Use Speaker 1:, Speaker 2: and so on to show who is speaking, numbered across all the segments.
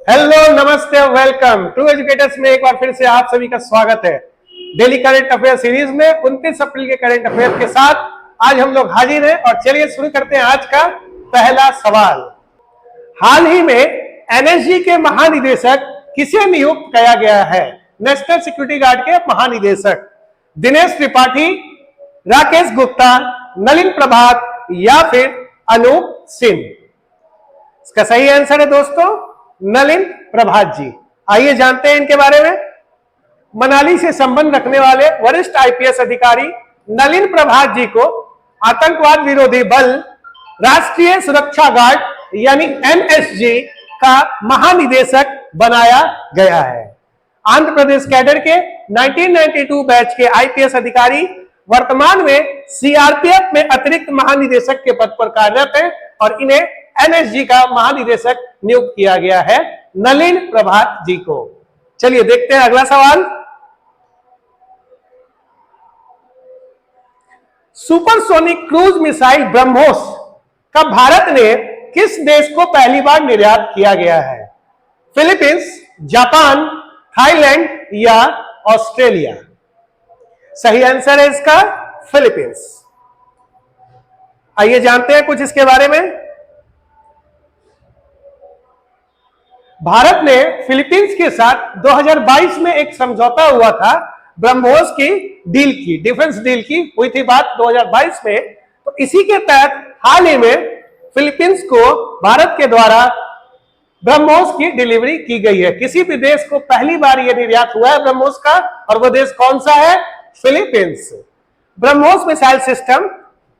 Speaker 1: Hello, नमस्ते, welcome to educators में एक बार फिर से आप सभी का स्वागत है। डेली करंट अफेयर सीरीज में 29 अप्रैल के करंट अफेयर के साथ आज हम लोग हाजिर हैं और चलिए शुरू करते हैं आज का पहला सवाल। हाल ही में एनएसजी के महानिदेशक किसे नियुक्त किया गया है? नेशनल सिक्योरिटी गार्ड के महानिदेशक दिनेश त्रिपाठी, राकेश गुप्ता, नलिन प्रभात या फिर अनूप सिंह? इसका सही आंसर है दोस्तों नलिन प्रभात जी। आइए जानते हैं इनके बारे में। मनाली से संबंध रखने वाले वरिष्ठ आईपीएस अधिकारी नलिन प्रभात जी को आतंकवाद विरोधी बल राष्ट्रीय सुरक्षा गार्ड यानी एनएसजी का महानिदेशक बनाया गया है। आंध्र प्रदेश कैडर के 1992 बैच के आईपीएस अधिकारी वर्तमान में सीआरपीएफ में अतिरिक्त महानिदेशक के पद पर कार्यरत हैं और इन्हें एनएसजी का महानिदेशक नियुक्त किया गया है नलिन प्रभात जी को। चलिए देखते हैं अगला सवाल। सुपरसोनिक क्रूज मिसाइल ब्रह्मोस का भारत ने किस देश को पहली बार निर्यात किया गया है? फिलीपींस, जापान, थाईलैंड या ऑस्ट्रेलिया? सही आंसर है इसका फिलीपींस। आइए जानते हैं कुछ इसके बारे में। भारत ने फिलीपींस के साथ 2022 में एक समझौता हुआ था, ब्रह्मोस की डील की, डिफेंस डील की हुई थी बात 2022 में। तो इसी के तहत हाल ही में फिलीपींस को भारत के द्वारा ब्रह्मोस की डिलीवरी की गई है। किसी भी देश को पहली बार यह निर्यात हुआ है ब्रह्मोस का, और वह देश कौन सा है? फिलीपींस। ब्रह्मोस मिसाइल सिस्टम,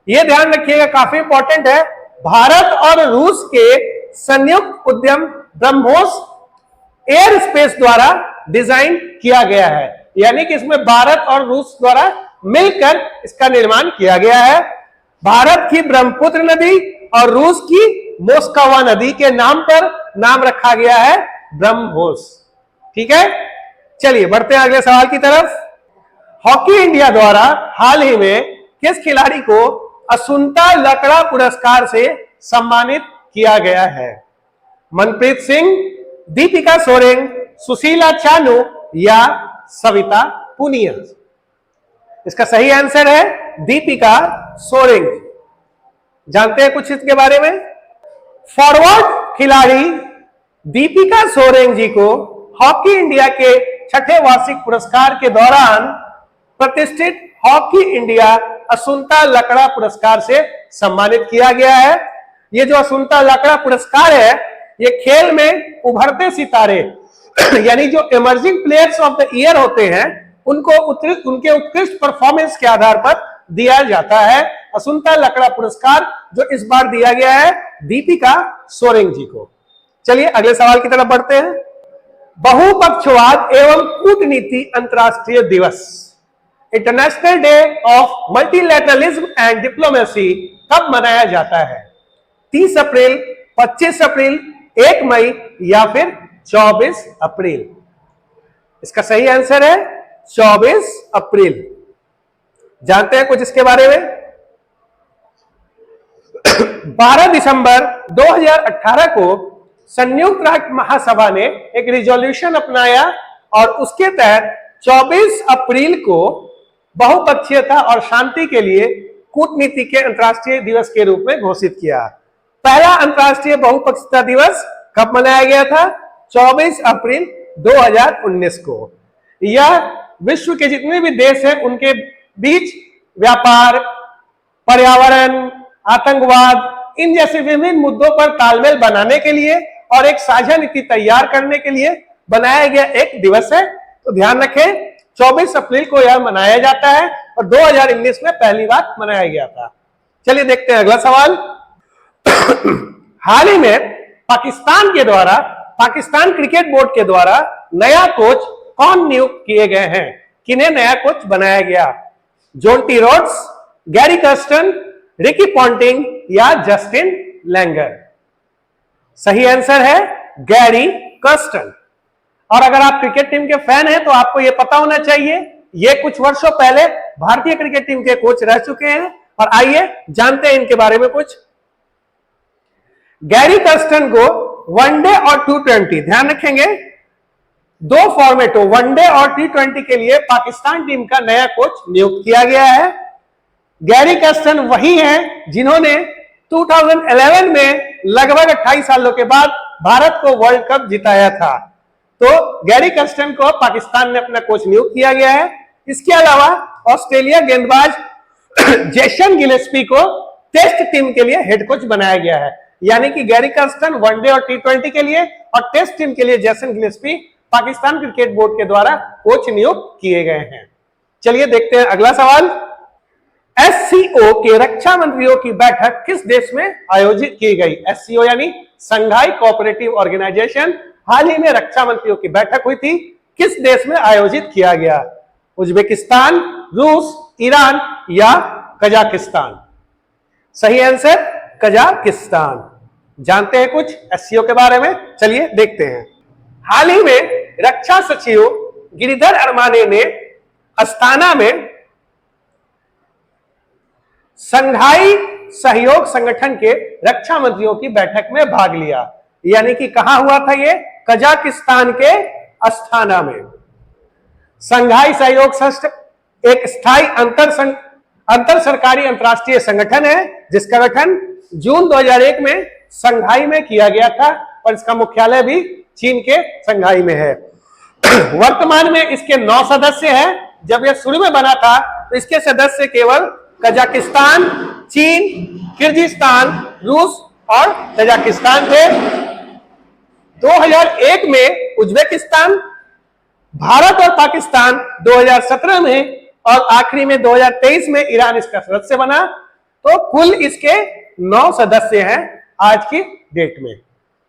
Speaker 1: यह ध्यान रखिएगा, काफी इंपॉर्टेंट है। भारत और रूस के संयुक्त उद्यम ब्रह्मोस एयर स्पेस द्वारा डिजाइन किया गया है, यानी कि इसमें भारत और रूस द्वारा मिलकर इसका निर्माण किया गया है। भारत की ब्रह्मपुत्र नदी और रूस की मोस्कवा नदी के नाम पर नाम रखा गया है ब्रह्मोस। ठीक है, चलिए बढ़ते हैं अगले सवाल की तरफ। हॉकी इंडिया द्वारा हाल ही में किस खिलाड़ी को असुंता लकड़ा पुरस्कार से सम्मानित किया गया है? मनप्रीत सिंह, दीपिका सोरेन, सुशीला चानू या सविता पुनिया? इसका सही आंसर है दीपिका सोरेन। जानते हैं कुछ इसके बारे में। फॉरवर्ड खिलाड़ी दीपिका सोरेन जी को हॉकी इंडिया के छठे वार्षिक पुरस्कार के दौरान प्रतिष्ठित हॉकी इंडिया असुंता लकड़ा पुरस्कार से सम्मानित किया गया है। यह जो असुंता लकड़ा पुरस्कार है, ये खेल में उभरते सितारे यानी जो emerging players of the year होते हैं उनको उनके उत्कृष्ट परफॉर्मेंस के आधार पर दिया जाता है असुंता लकड़ा पुरस्कार, जो इस बार दिया गया है दीपिका सोरेन जी को। चलिए अगले सवाल की तरफ बढ़ते हैं। बहुपक्षवाद एवं कूटनीति अंतर्राष्ट्रीय दिवस, international day of multilateralism and diplomacy, कब मनाया जाता है? 30 अप्रैल, 25 अप्रैल, 1 मई या फिर 24 अप्रैल? इसका सही आंसर है 24 अप्रैल। जानते हैं कुछ इसके बारे में। 12 दिसंबर 2018 को संयुक्त राष्ट्र महासभा ने एक रिजोल्यूशन अपनाया और उसके तहत 24 अप्रैल को बहुपक्षीयता और शांति के लिए कूटनीति के अंतर्राष्ट्रीय दिवस के रूप में घोषित किया। पहला अंतर्राष्ट्रीय बहुपक्षीयता दिवस कब मनाया गया था? 24 अप्रैल 2019 को। यह विश्व के जितने भी देश हैं उनके बीच व्यापार, पर्यावरण, आतंकवाद, इन जैसे विभिन्न मुद्दों पर तालमेल बनाने के लिए और एक साझा नीति तैयार करने के लिए बनाया गया एक दिवस है। तो ध्यान रखें 24 अप्रैल को यह मनाया जाता है और 2019 में पहली बार मनाया गया था। चलिए देखते हैं अगला सवाल। हाल ही में पाकिस्तान क्रिकेट बोर्ड के द्वारा नया कोच कौन नियुक्त किए गए हैं? किन्हें नया कोच बनाया गया? Jonty Rhodes, Gary Kirsten, Ricky Ponting या जस्टिन लैंगर? सही आंसर है गैरी कर्स्टन। और अगर आप क्रिकेट टीम के फैन हैं तो आपको यह पता होना चाहिए, ये कुछ वर्षों पहले भारतीय क्रिकेट टीम के कोच रह चुके हैं। और आइए जानते हैं इनके बारे में कुछ। गैरी कर्स्टन को वनडे और T20 ध्यान रखेंगे, दो फॉर्मेटों वनडे और T20 के लिए पाकिस्तान टीम का नया कोच नियुक्त किया गया है। गैरी कैस्टन वही हैं जिन्होंने 2011 में लगभग 28 सालों के बाद भारत को वर्ल्ड कप जिताया था। तो गैरी कैस्टन को पाकिस्तान में अपना कोच नियुक्त किया गया है। इसके अलावा ऑस्ट्रेलिया गेंदबाज जेसन गिलेस्पी को टेस्ट टीम के लिए हेड कोच बनाया गया है। यानी कि गैरी कैस्टन वनडे और T20 के लिए और टेस्ट टीम के लिए Jason Gillespie Pakistan cricket board के द्वारा कोच नियुक्त किए गए हैं। चलिए देखते हैं अगला सवाल। SCO के रक्षा मंत्रियों की बैठक किस देश में आयोजित की गई? SCO यानी संघाई कोऑपरेटिव ऑर्गेनाइजेशन, हाल ही में रक्षा मंत्रियों की बैठक हुई थी, किस देश में आयोजित किया गया? उज्बेकिस्तान, रूस, ईरान या कजाकिस्तान? सही आंसर कजाकिस्तान। जानते हैं कुछ SCO के बारे में? चलिए देखते हैं। हाल ही में रक्षा सचिव गिरिधर अरमाने ने अस्ताना में संघाई सहयोग संगठन के रक्षा मंत्रियों की बैठक में भाग लिया। यानी कि कहां हुआ था ये? कजाकिस्तान के अस्ताना में। संघाई सहयोग संगठन एक स्थायी अंतर सरकारी अंतरराष्ट्रीय संगठन है जिसका गठन जून 2001 में संघाई में किया गया था और इसका मुख्यालय भी चीन के संघाई में है। वर्तमान में इसके 9 सदस्य हैं। जब यह शुरू में बना था तो इसके सदस्य केवल कजाकिस्तान, चीन, किर्गिस्तान, रूस और तजाकिस्तान थे। 2001 में उज्बेकिस्तान, भारत और पाकिस्तान 2017 में और आखिरी में 2023 में ईरान इसका सदस्य बना। तो कुल इसके 9 सदस्य हैं आज की डेट में।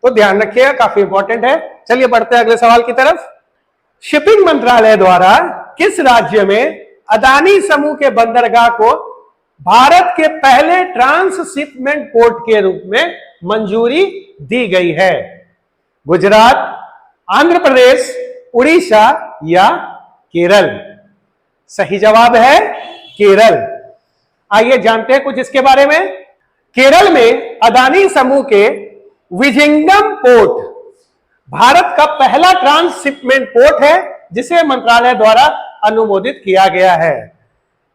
Speaker 1: तो ध्यान रखिएगा, काफी इंपॉर्टेंट है। चलिए बढ़ते हैं अगले सवाल की तरफ। शिपिंग मंत्रालय द्वारा किस राज्य में अदानी समूह के बंदरगाह को भारत के पहले ट्रांसशिपमेंट पोर्ट के रूप में मंजूरी दी गई है? गुजरात, आंध्र प्रदेश, उड़ीसा या केरल? सही जवाब है केरल। आइए जानते हैं कुछ इसके बारे में। केरल में अदानी समूह के विजिंगम पोर्ट भारत का पहला ट्रांसशिपमेंट पोर्ट है जिसे मंत्रालय द्वारा अनुमोदित किया गया है।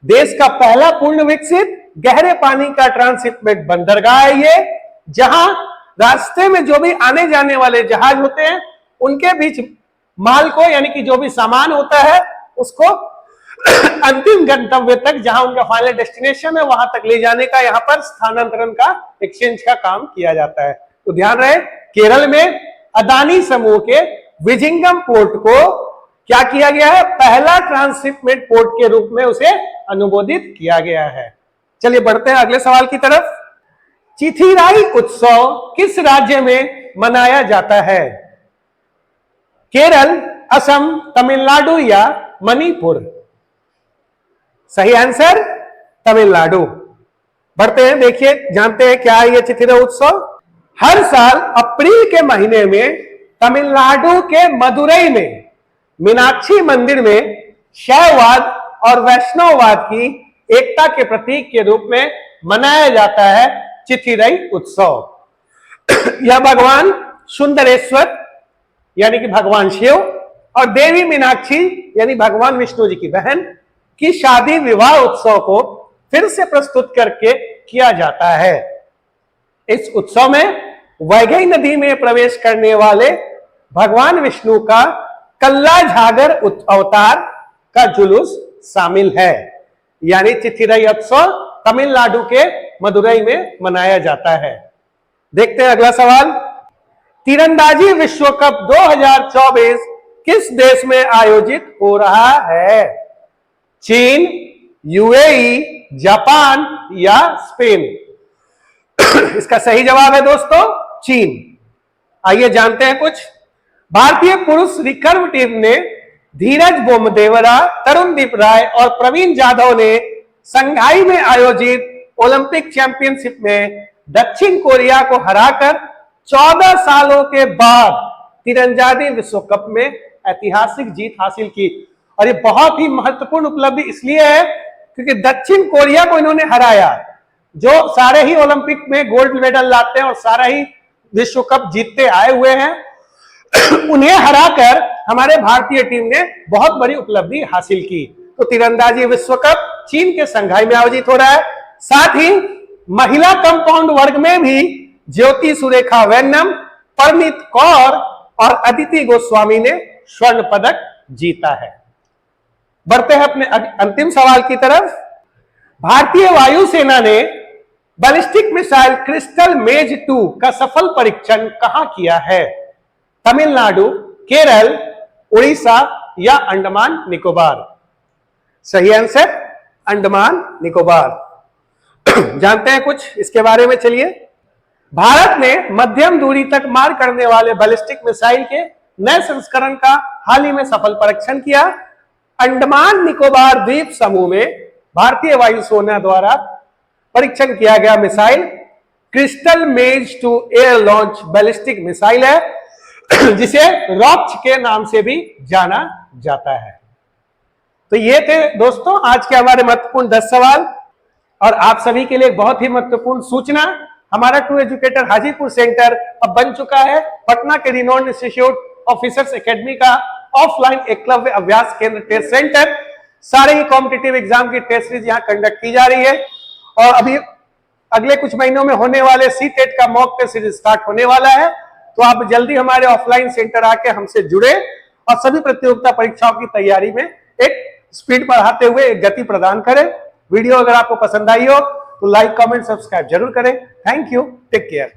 Speaker 1: देश का पहला पूर्ण विकसित गहरे पानी का ट्रांसशिपमेंट बंदरगाह है ये, जहां रास्ते में जो भी आने जाने वाले जहाज होते हैं उनके बीच माल को, यानी कि जो भी सामान होता है उसको अंतिम गंतव्य तक, जहां उनका फाइनल डेस्टिनेशन है, वहां तक ले जाने का यहां पर स्थानांतरण का, एक्सचेंज का काम किया जाता है। तो ध्यान रहे, केरल में अदानी समूह के विजिंगम पोर्ट को क्या किया गया है? पहला ट्रांसशिपमेंट पोर्ट के रूप में उसे अनुमोदित किया गया है। चलिए बढ़ते हैं अगले सवाल की तरफ। चिथिराई उत्सव किस राज्य में मनाया जाता है? केरल, असम, तमिलनाडु या मणिपुर? सही आंसर तमिलनाडु। बढ़ते हैं, देखिए जानते हैं क्या है ये चिथिराई उत्सव। हर साल अप्रैल के महीने में तमिलनाडु के मदुरई में मीनाक्षी मंदिर में शैववाद और वैष्णववाद की एकता के प्रतीक के रूप में मनाया जाता है चिथिराई उत्सव। यह भगवान सुंदरेश्वर यानी कि भगवान शिव और देवी मीनाक्षी यानी भगवान विष्णु जी की बहन की शादी विवाह उत्सव को फिर से प्रस्तुत करके किया जाता है। इस उत्सव में वैगई नदी में प्रवेश करने वाले भगवान विष्णु का कल्ला झागर अवतार का जुलूस शामिल है। यानी चिथिराई उत्सव तमिलनाडु के मदुरई में मनाया जाता है। देखते हैं अगला सवाल। तीरंदाजी विश्व कप 2024 किस देश में आयोजित हो रहा है? चीन, यूएई, जापान या स्पेन? इसका सही जवाब है दोस्तों चीन। आइए जानते हैं कुछ। भारतीय पुरुष रिकर्व टीम ने धीरज बोमदेवरा, तरुणदीप राय और प्रवीण जाधव ने संघाई में आयोजित ओलंपिक चैंपियनशिप में दक्षिण कोरिया को हराकर 14 सालों के बाद तीरंदाजी विश्व कप में ऐतिहासिक जीत हासिल की। और ये बहुत ही महत्वपूर्ण उपलब्धि इसलिए है क्योंकि दक्षिण कोरिया को इन्होंने हराया, जो सारे ही ओलंपिक में गोल्ड मेडल लाते हैं और सारा ही विश्व कप जीतते आए हुए हैं। उन्हें हराकर हमारे भारतीय टीम ने बहुत बड़ी उपलब्धि हासिल की। तो तीरंदाजी विश्व कप चीन के संघाई में आयोजित हो रहा है। साथ ही महिला कंपाउंड वर्ग में भी ज्योति सुरेखा वेन्नम, परनीत कौर और अदिति गोस्वामी ने स्वर्ण पदक जीता है। बढ़ते हैं अपने अंतिम सवाल की तरफ। भारतीय वायुसेना ने बैलिस्टिक मिसाइल क्रिस्टल मेज 2 का सफल परीक्षण कहां किया है? तमिलनाडु, केरल, उड़ीसा या अंडमान निकोबार? सही आंसर अंडमान निकोबार। जानते हैं कुछ इसके बारे में, चलिए। भारत ने मध्यम दूरी तक मार करने वाले बैलिस्टिक मिसाइल के नए संस्करण का हाल ही में सफल परीक्षण किया। अंडमान निकोबार द्वीप समूह में भारतीय वायुसेना द्वारा परीक्षण किया गया मिसाइल क्रिस्टल मेज 2 एयर लॉन्च बैलिस्टिक मिसाइल है, जिसे रॉक्स के नाम से भी जाना जाता है। तो ये थे दोस्तों आज के हमारे महत्वपूर्ण 10 सवाल। और आप सभी के लिए बहुत ही महत्वपूर्ण सूचना, हमारा टू एजुकेटर हाजीपुर सेंटर अब बन चुका है पटना के रिनोन्ड इंस्टीट्यूट ऑफिसर्स एकेडमी का ऑफलाइन एकलव्य अभ्यास केंद्र टेस्ट सेंटर। सारे ही कॉम्पिटिटिव एग्जाम की टेस्ट सीरीज यहाँ कंडक्ट की जा रही है और अभी अगले कुछ महीनों में होने वाले सी-टेट का मॉक टेस्ट सीरीज स्टार्ट होने वाला है। तो आप जल्दी हमारे ऑफलाइन सेंटर आके हमसे जुड़े और सभी प्रतियोगिता परीक्षाओं की तैयारी में एक स्पीड बढ़ाते हुए एक गति प्रदान करें। वीडियो अगर आपको पसंद आई हो तो लाइक, कमेंट, सब्सक्राइब जरूर करें। Thank you, take care.